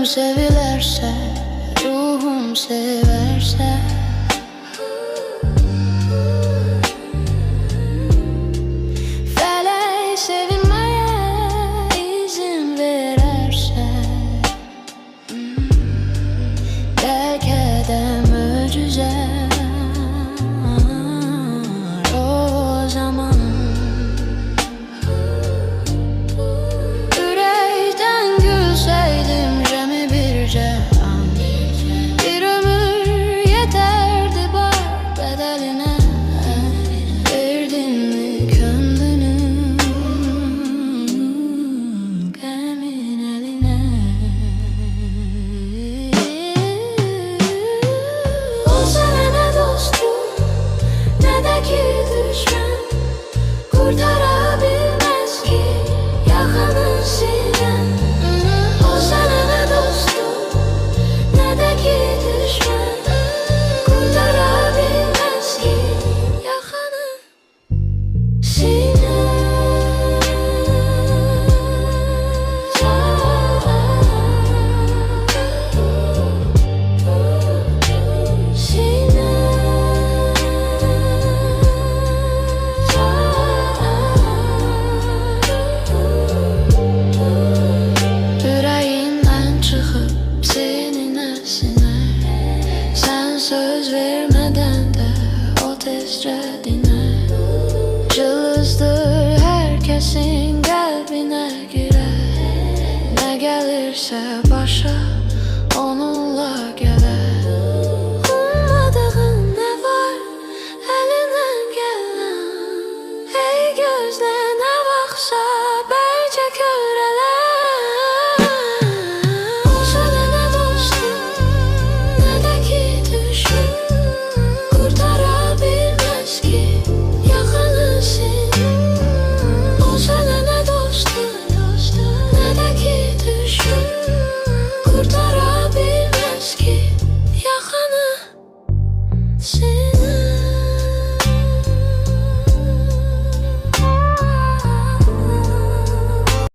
Gönlüm sevilerse, ruhum severse, felek sevinmeye izin vererse, belki de mucize o zaman. Yürekten gülseydim cemi birce an, bir ömür yeterdi bar bedeline. Verdin mi kendini kimin eline? O sana ne dostum ne de ki düşman, kurtarabilmez ki yakının sinen. O sana ne dostum ne de ki düşman, kurtarabilmez ki yakının sinen. Yüreğinden çıkıp seninle siner, sen söz vermeden de o tezce diner. Cılızdır herkesin kalbine girer, ne gelirse başa onunla gelir. Ummadığın ne var elinden gelen, ey gözle ne baksa belki göre.